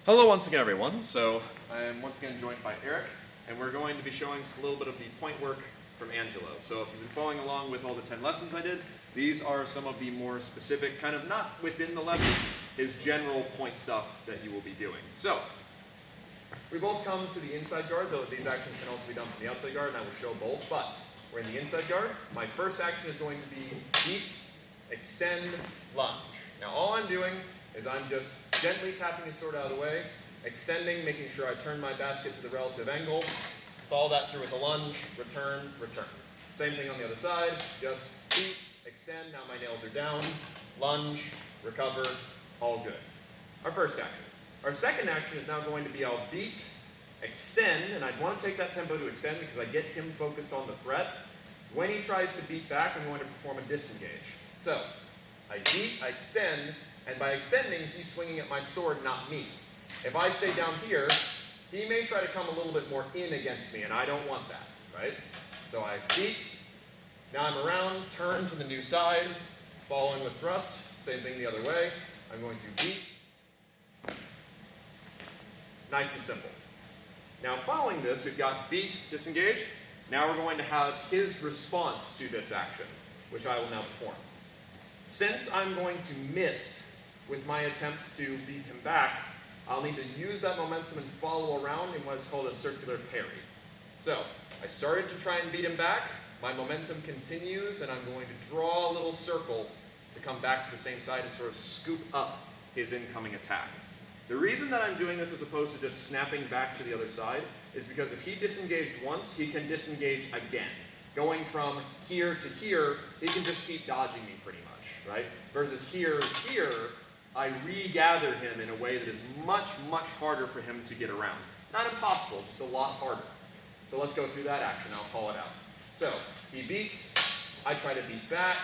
Hello once again, everyone. So I am once again joined by Eric, and we're going to be showing us a little bit of the point work from Angelo. So if you've been following along with all the 10 lessons I did, these are some of the more specific, kind of not within the lesson, his general point stuff that you will be doing. So we both come to the inside guard, though these actions can also be done from the outside guard, and I will show both, but we're in the inside guard. My first action is going to be beat, extend, lunge. Now all I'm doing is I'm just gently tapping his sword out of the way, extending, making sure I turn my basket to the relative angle, follow that through with a lunge, return, return. Same thing on the other side, just beat, extend, now my nails are down, lunge, recover, all good. Our first action. Our second action is now going to be I'll beat, extend, and I want to take that tempo to extend because I get him focused on the threat. When he tries to beat back, I'm going to perform a disengage. So, I beat, I extend, and by extending, he's swinging at my sword, not me. If I stay down here, he may try to come a little bit more in against me, and I don't want that, right? So I beat, now I'm around, turn to the new side, following with thrust, same thing the other way. I'm going to beat. Nice and simple. Now following this, we've got beat, disengage. Now we're going to have his response to this action, which I will now perform. Since I'm going to miss with my attempt to beat him back, I'll need to use that momentum and follow around in what is called a circular parry. So, I started to try and beat him back, my momentum continues, and I'm going to draw a little circle to come back to the same side and sort of scoop up his incoming attack. The reason that I'm doing this as opposed to just snapping back to the other side is because if he disengaged once, he can disengage again. Going from here to here, he can just keep dodging me pretty much, right? Versus here to here, I regather him in a way that is much, much harder for him to get around. Not impossible, just a lot harder. So let's go through that action, I'll call it out. So, he beats, I try to beat back,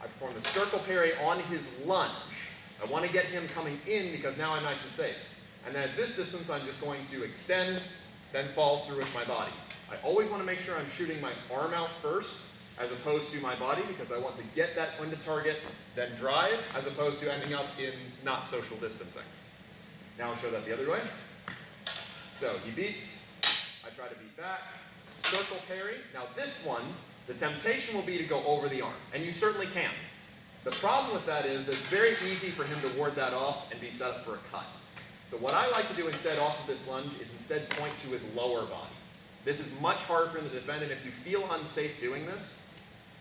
I perform the circle parry on his lunge. I want to get him coming in because now I'm nice and safe. And then at this distance, I'm just going to extend, then fall through with my body. I always want to make sure I'm shooting my arm out first, as opposed to my body, because I want to get that into target, then drive, as opposed to ending up in not social distancing. Now I'll show that the other way. So he beats, I try to beat back, circle parry. Now this one, the temptation will be to go over the arm, and you certainly can. The problem with that is it's very easy for him to ward that off and be set up for a cut. So what I like to do instead off of this lunge is instead point to his lower body. This is much harder for him to defend, and if you feel unsafe doing this,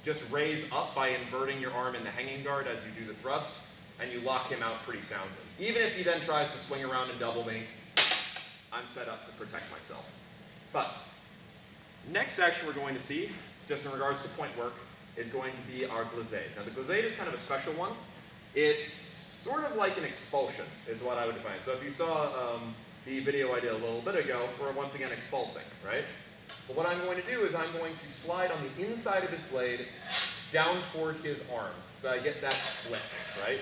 just raise up by inverting your arm in the hanging guard as you do the thrust, and you lock him out pretty soundly. Even if he then tries to swing around and double me, I'm set up to protect myself. But, next action we're going to see, just in regards to point work, is going to be our Glize. Now the Glize is kind of a special one. It's sort of like an expulsion, is what I would define. So if you saw the video I did a little bit ago, we're once again expulsing, right? But what I'm going to do is I'm going to slide on the inside of his blade down toward his arm, so I get that flick, right?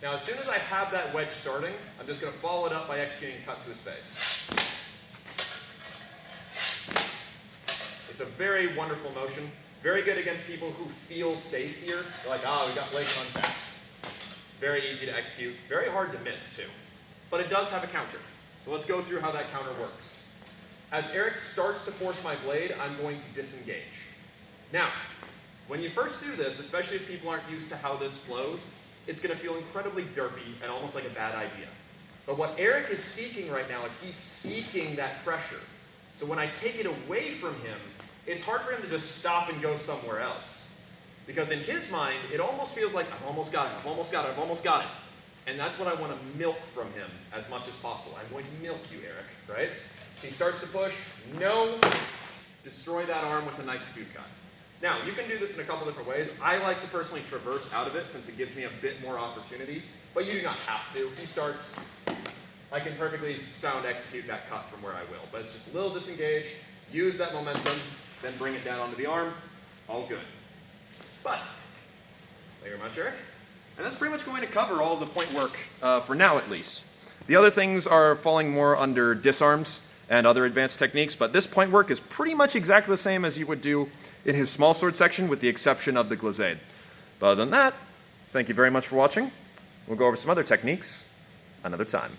Now as soon as I have that wedge starting, I'm just going to follow it up by executing a cut to his face. It's a very wonderful motion, very good against people who feel safe here. They're like, we got blades untapped. Very easy to execute, very hard to miss too. But it does have a counter. So let's go through how that counter works. As Eric starts to force my blade, I'm going to disengage. Now, when you first do this, especially if people aren't used to how this flows, it's going to feel incredibly derpy and almost like a bad idea. But what Eric is seeking right now is he's seeking that pressure. So when I take it away from him, it's hard for him to just stop and go somewhere else. Because in his mind, it almost feels like, I've almost got it, I've almost got it, I've almost got it. And that's what I want to milk from him as much as possible. I'm going to milk you, Eric, right? He starts to push, no, destroy that arm with a nice two cut. Now, you can do this in a couple different ways. I like to personally traverse out of it since it gives me a bit more opportunity, but you do not have to. He starts, I can perfectly sound execute that cut from where I will, but it's just a little disengage, use that momentum, then bring it down onto the arm, all good. But, thank you very much, Eric. And that's pretty much going to cover all of the point work for now, at least. The other things are falling more under disarms and other advanced techniques, but this point work is pretty much exactly the same as you would do in his small sword section, with the exception of the Glize. But other than that, thank you very much for watching. We'll go over some other techniques another time.